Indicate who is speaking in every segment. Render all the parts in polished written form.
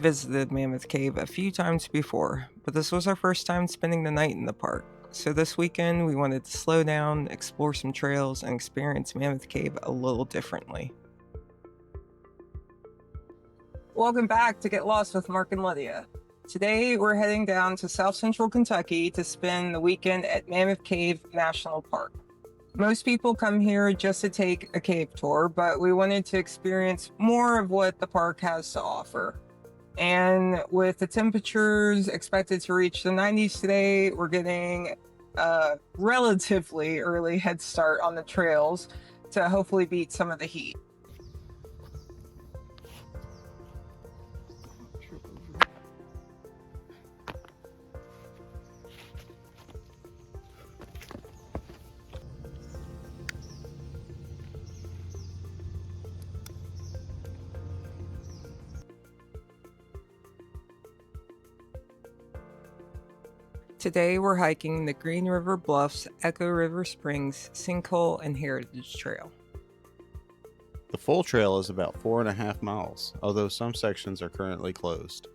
Speaker 1: visited Mammoth Cave a few times before, but this was our first time spending the night in the park. So this weekend, we wanted to slow down, explore some trails, and experience Mammoth Cave a little differently. Welcome back to Get Lost with Mark and Lydia. Today, we're heading down to South Central Kentucky to spend the weekend at Mammoth Cave National Park. Most people come here just to take a cave tour, but we wanted to experience more of what the park has to offer. And with the temperatures expected to reach the 90s today, we're getting a relatively early head start on the trails to hopefully beat some of the heat. Today we're hiking the Green River Bluff's Echo River Springs Sinkhole and Heritage Trail.
Speaker 2: The full trail is about 4.5 miles, although some sections are currently closed.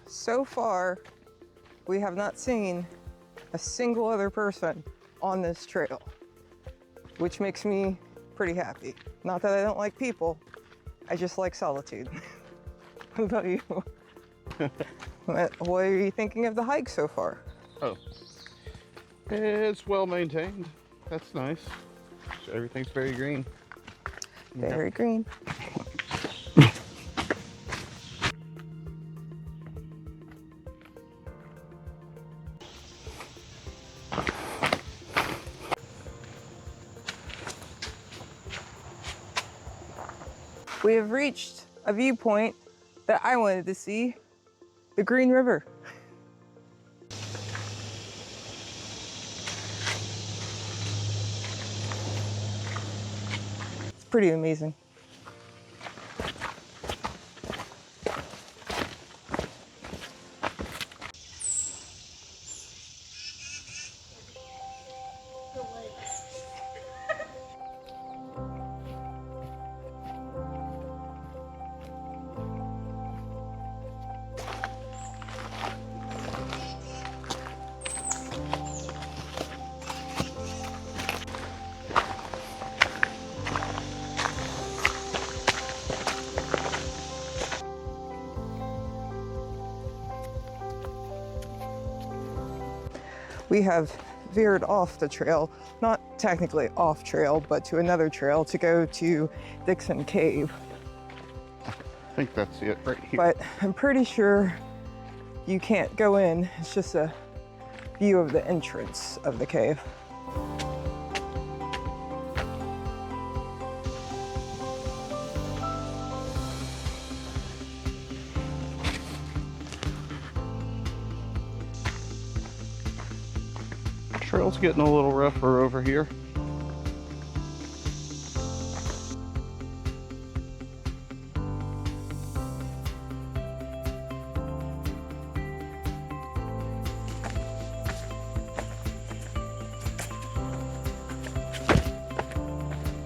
Speaker 1: So far, we have not seen a single other person on this trail, which makes me pretty happy. Not that I don't like people, I just like solitude. What about you? What are you thinking of the hike so far?
Speaker 2: Oh, it's well maintained. That's nice. Everything's very green.
Speaker 1: Very green. We have reached a viewpoint that I wanted to see, the Green River. It's pretty amazing. We have veered off the trail, not technically off trail, but to another trail to go to Dixon Cave.
Speaker 2: I think that's it right here.
Speaker 1: But I'm pretty sure you can't go in. It's just a view of the entrance of the cave.
Speaker 2: Trail's getting a little rougher over here.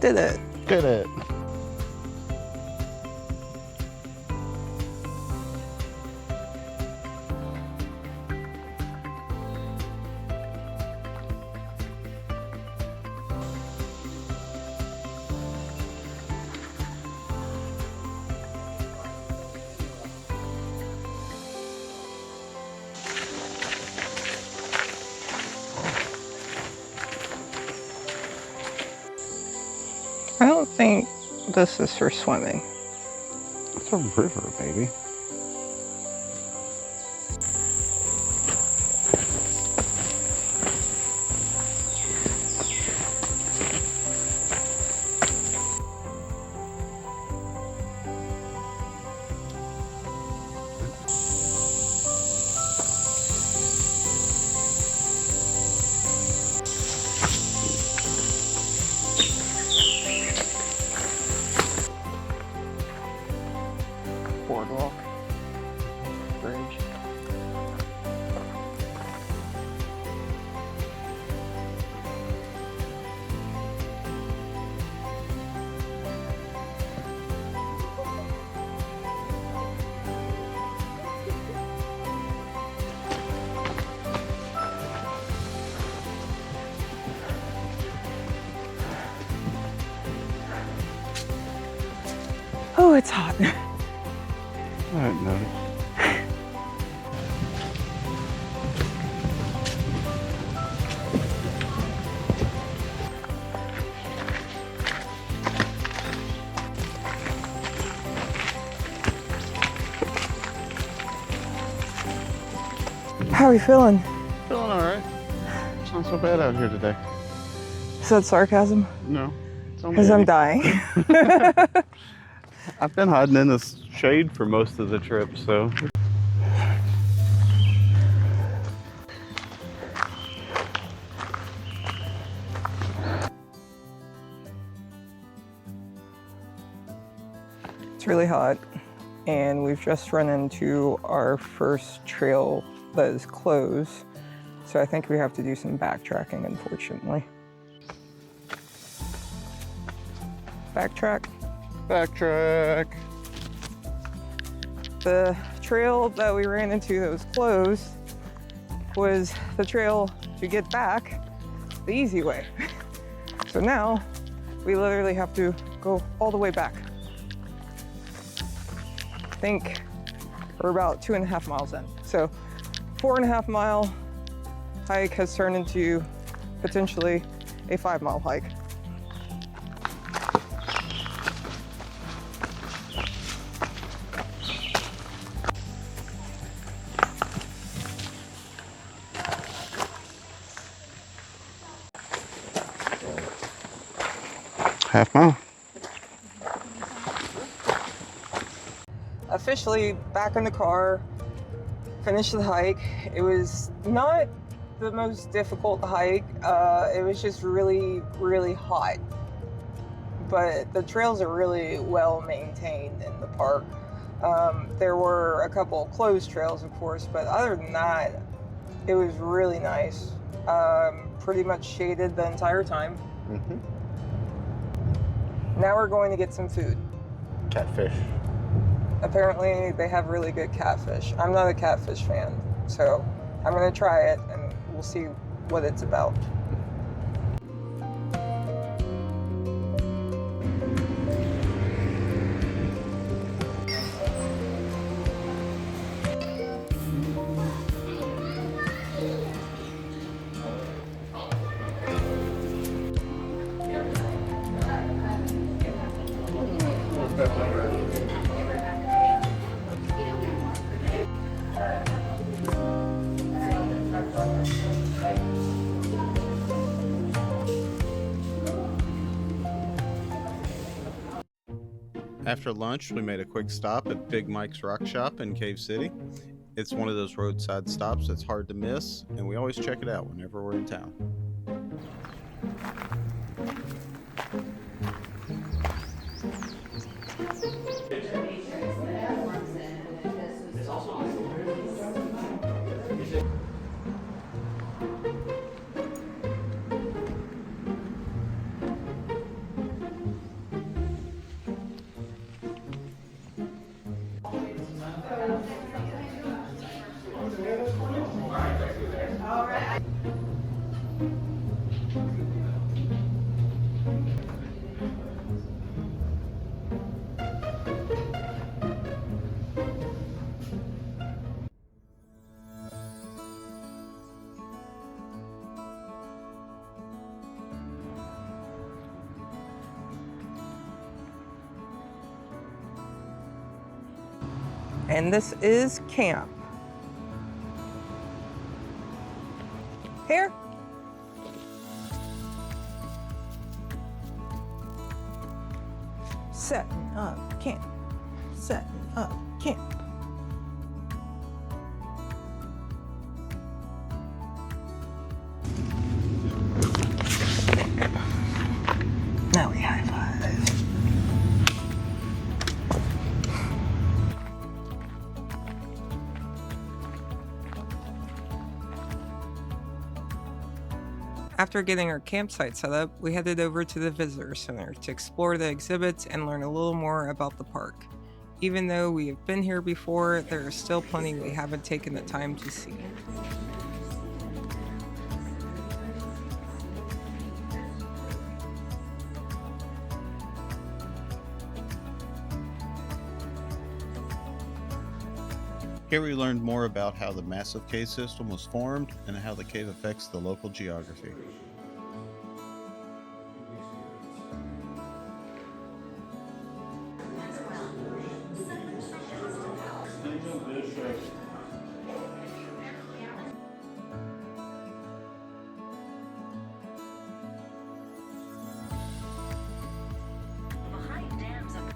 Speaker 1: Did it.
Speaker 2: Did it.
Speaker 1: I don't think this is for swimming.
Speaker 2: It's a river, baby.
Speaker 1: Oh, it's hot.
Speaker 2: I didn't know it.
Speaker 1: How are you feeling?
Speaker 2: Feeling all right. It's not so bad out here today.
Speaker 1: Is that sarcasm?
Speaker 2: No. It's only
Speaker 1: Because I'm
Speaker 2: 80.
Speaker 1: dying.
Speaker 2: I've been hiding in the shade for most of the trip, so.
Speaker 1: It's really hot, and we've just run into our first trail that is closed, so I think we have to do some backtracking, unfortunately. Backtrack.
Speaker 2: Backtrack.
Speaker 1: The trail that we ran into that was closed was the trail to get back the easy way. So now we literally have to go all the way back. I think we're about 2.5 miles in. So 4.5 mile hike has turned into potentially a 5 mile hike.
Speaker 2: Half mile.
Speaker 1: Officially back in the car, finished the hike. It was not the most difficult hike. It was just really, really hot. But the trails are really well maintained in the park. There were a couple closed trails, of course, but other than that, it was really nice. Pretty much shaded the entire time.
Speaker 2: Mm-hmm.
Speaker 1: Now we're going to get some food.
Speaker 2: Catfish.
Speaker 1: Apparently they have really good catfish. I'm not a catfish fan, so I'm gonna try it and we'll see what it's about.
Speaker 2: After lunch, we made a quick stop at Big Mike's Rock Shop in Cave City. It's one of those roadside stops that's hard to miss, and we always check it out whenever we're in town.
Speaker 1: And this is camp. Here. Setting up camp. Setting up camp. Now we high five. After getting our campsite set up, we headed over to the visitor center to explore the exhibits and learn a little more about the park. Even though we have been here before, there is still plenty we haven't taken the time to see.
Speaker 2: Here we learned more about how the massive cave system was formed and how the cave affects the local geography.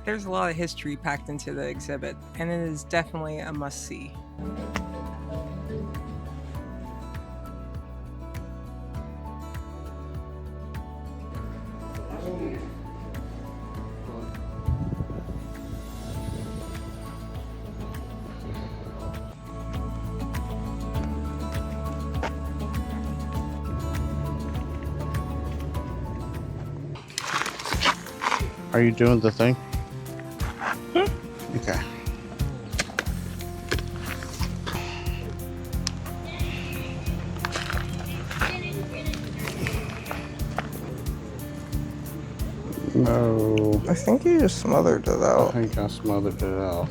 Speaker 1: There's a lot of history packed into the exhibit, and it is definitely a must-see.
Speaker 2: Are you doing the thing? Okay. No.
Speaker 1: I think you just smothered it
Speaker 2: I
Speaker 1: out.
Speaker 2: think I smothered it out.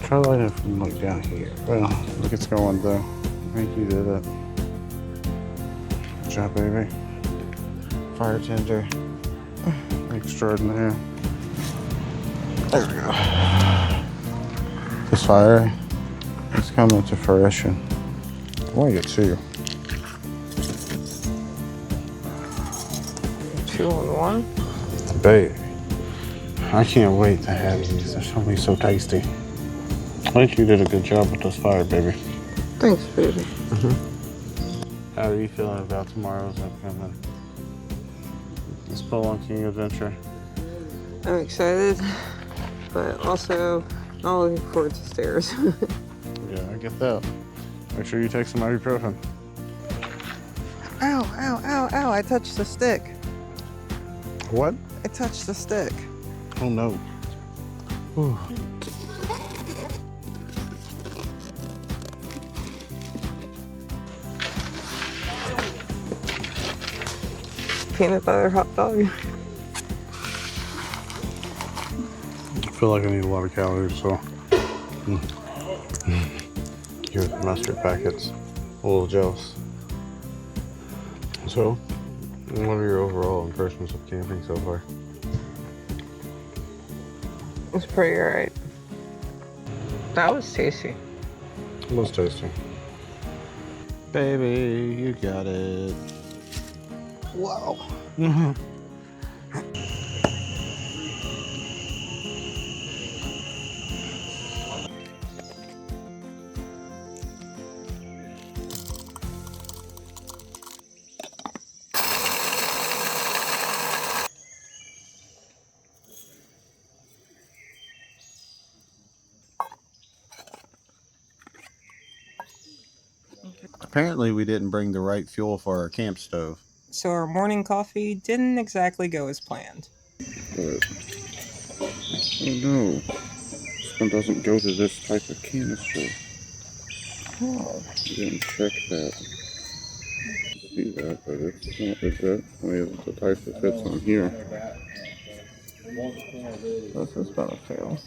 Speaker 2: Try lighting it from like down here. Well, look, it's going though. I think you did it. Good job, baby. Fire tender. Extraordinaire. There we go. This fire is coming to fruition. I want to get two.
Speaker 1: 2 in 1.
Speaker 2: Babe, I can't wait to have these. They're gonna be so tasty. I think you did a good job with this fire, baby.
Speaker 1: Thanks, baby.
Speaker 2: How are you feeling about tomorrow's upcoming Spelunking adventure?
Speaker 1: I'm excited, but also not looking forward to stairs.
Speaker 2: Yeah, I get that. Make sure you take some ibuprofen.
Speaker 1: Ow, ow, ow, ow, I touched the stick.
Speaker 2: What?
Speaker 1: I touched the stick.
Speaker 2: Oh no. Whew.
Speaker 1: Peanut butter hot dog.
Speaker 2: I feel like I need a lot of calories, so. Here's the mustard packets. A little jealous. So, what are your overall impressions of camping so far?
Speaker 1: It's pretty alright. That was tasty.
Speaker 2: It was tasty. Baby, you got it.
Speaker 1: Wow.
Speaker 2: Apparently, we didn't bring the right fuel for our camp stove.
Speaker 1: So our morning coffee didn't exactly go as planned.
Speaker 2: But, oh no, this one doesn't go to this type of canister.
Speaker 1: Oh.
Speaker 2: I didn't check that. See that, but it's not. Is that? We have the type that fits on here.
Speaker 1: This is gonna fail.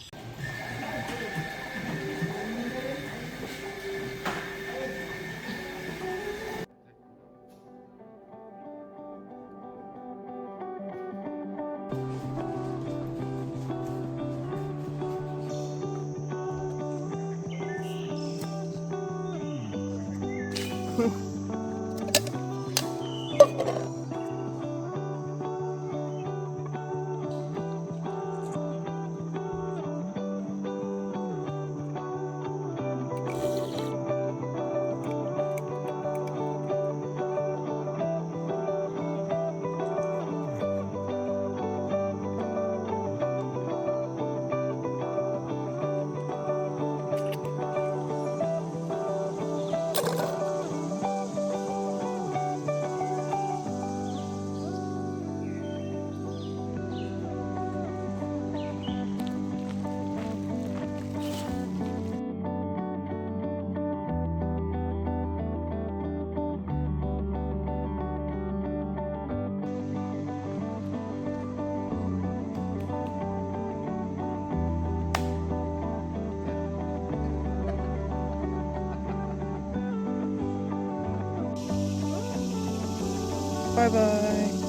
Speaker 1: Bye-bye.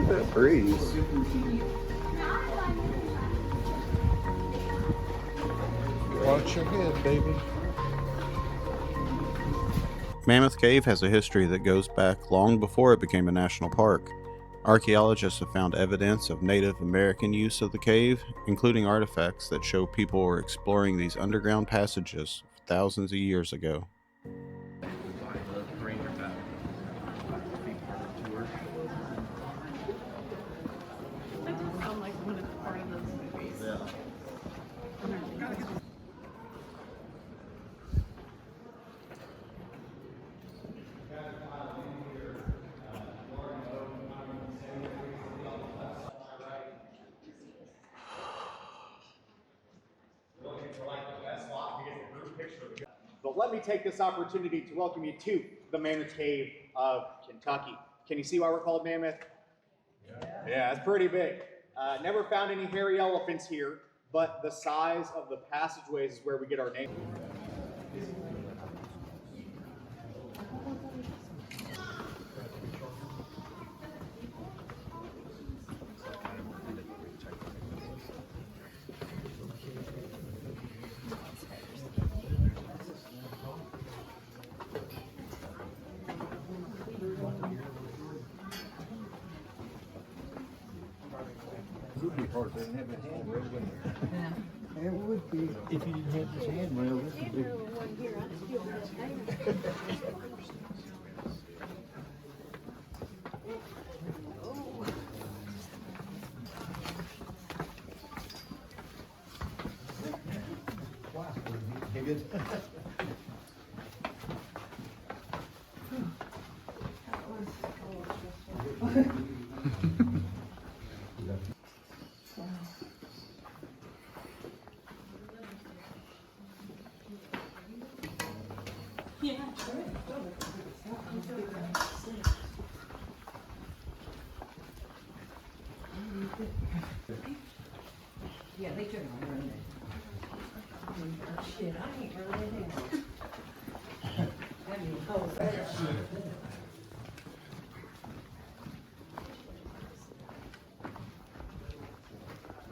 Speaker 2: That breeze. Watch your head, baby. Mammoth Cave has a history that goes back long before it became a national park. Archaeologists have found evidence of Native American use of the cave, including artifacts that show people were exploring these underground passages thousands of years ago.
Speaker 3: But let me take this opportunity to welcome you to the Mammoth Cave of Kentucky. Can you see why we're called Mammoth? Yeah, it's pretty big. Never found any hairy elephants here, but the size of the passageways is where we get our name.
Speaker 4: It would be if you didn't have this handrail. This would be.
Speaker 5: Yeah, they took it on running it. Shit, I ain't running it. I mean, oh,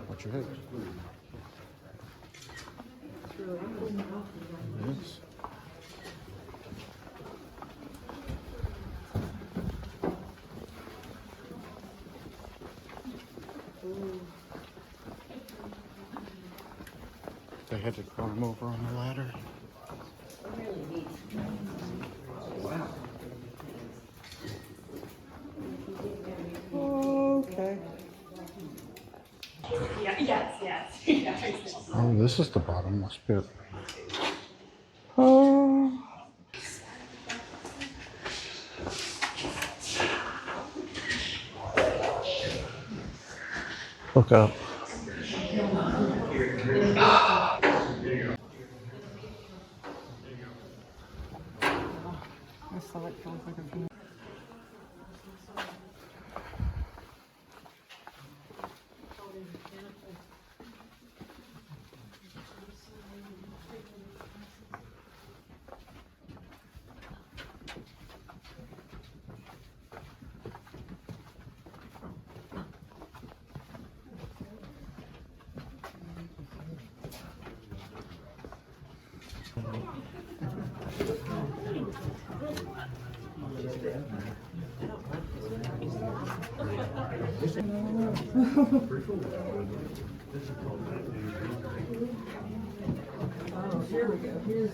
Speaker 2: Watch your head. Yes. They had to climb over on the ladder.
Speaker 1: Okay.
Speaker 5: yes.
Speaker 2: Oh, this is the bottomless pit.
Speaker 1: Oh.
Speaker 2: Look up.
Speaker 1: This light feels like a few. Oh, here we go. Here's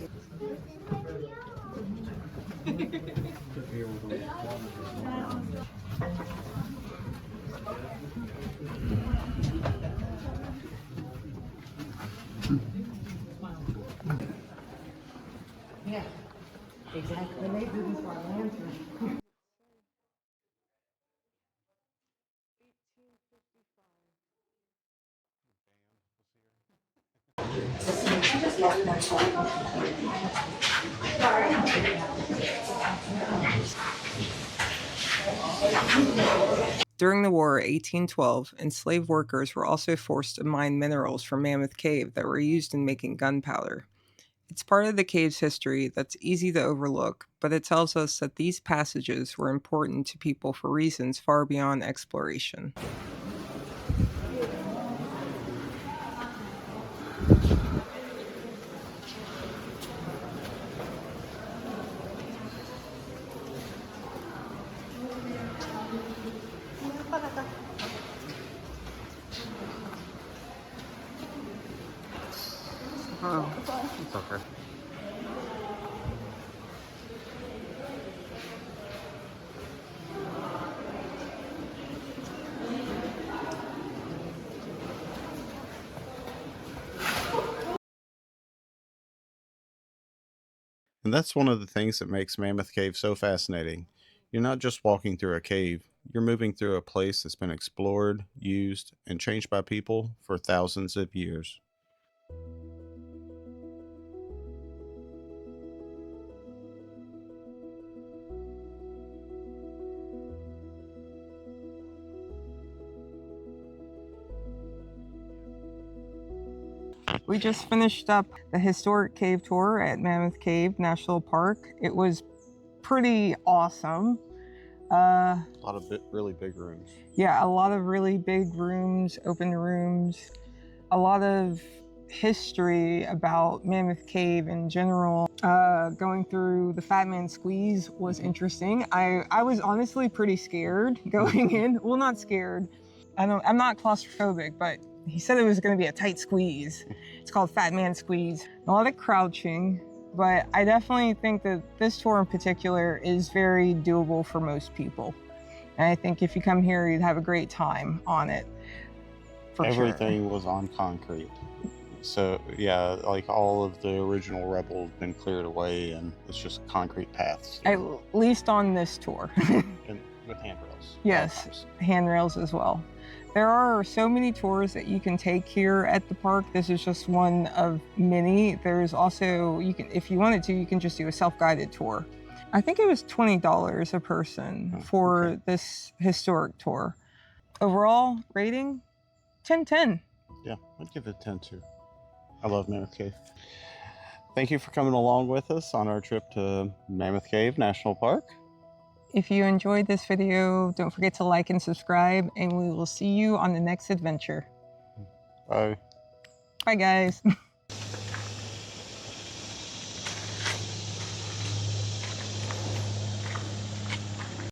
Speaker 5: Yeah, exactly.
Speaker 1: and they did this by lantern. During the war of 1812, enslaved workers were also forced to mine minerals from Mammoth Cave that were used in making gunpowder. It's part of the cave's history that's easy to overlook, but it tells us that these passages were important to people for reasons far beyond exploration.
Speaker 2: Oh, it's okay. And that's one of the things that makes Mammoth Cave so fascinating. You're not just walking through a cave, you're moving through a place that's been explored, used, and changed by people for thousands of years.
Speaker 1: We just finished up the historic cave tour at Mammoth Cave National Park. It was pretty awesome.
Speaker 2: A lot of really big rooms.
Speaker 1: Yeah, a lot of really big rooms, open rooms, a lot of history about Mammoth Cave in general. Going through the Fat Man Squeeze was interesting. I was honestly pretty scared going in. Well, not scared. I'm not claustrophobic, but he said it was going to be a tight squeeze. It's called Fat Man Squeeze. A lot of crouching, but I definitely think that this tour in particular is very doable for most people. And I think if you come here, you'd have a great time on it. For
Speaker 2: Everything was on concrete. So, yeah, like all of the original rubble has been cleared away and it's just concrete paths.
Speaker 1: At least on this tour.
Speaker 2: And with handrails.
Speaker 1: Yes, handrails as well. There are so many tours that you can take here at the park. This is just one of many. There's also, if you wanted to, you can just do a self-guided tour. I think it was $20 a person for this historic tour. Overall rating, 10/10.
Speaker 2: Yeah, I'd give it 10 too. I love Mammoth Cave. Thank you for coming along with us on our trip to Mammoth Cave National Park.
Speaker 1: If you enjoyed this video, don't forget to like and subscribe, and we will see you on the next adventure.
Speaker 2: Bye.
Speaker 1: Bye, guys.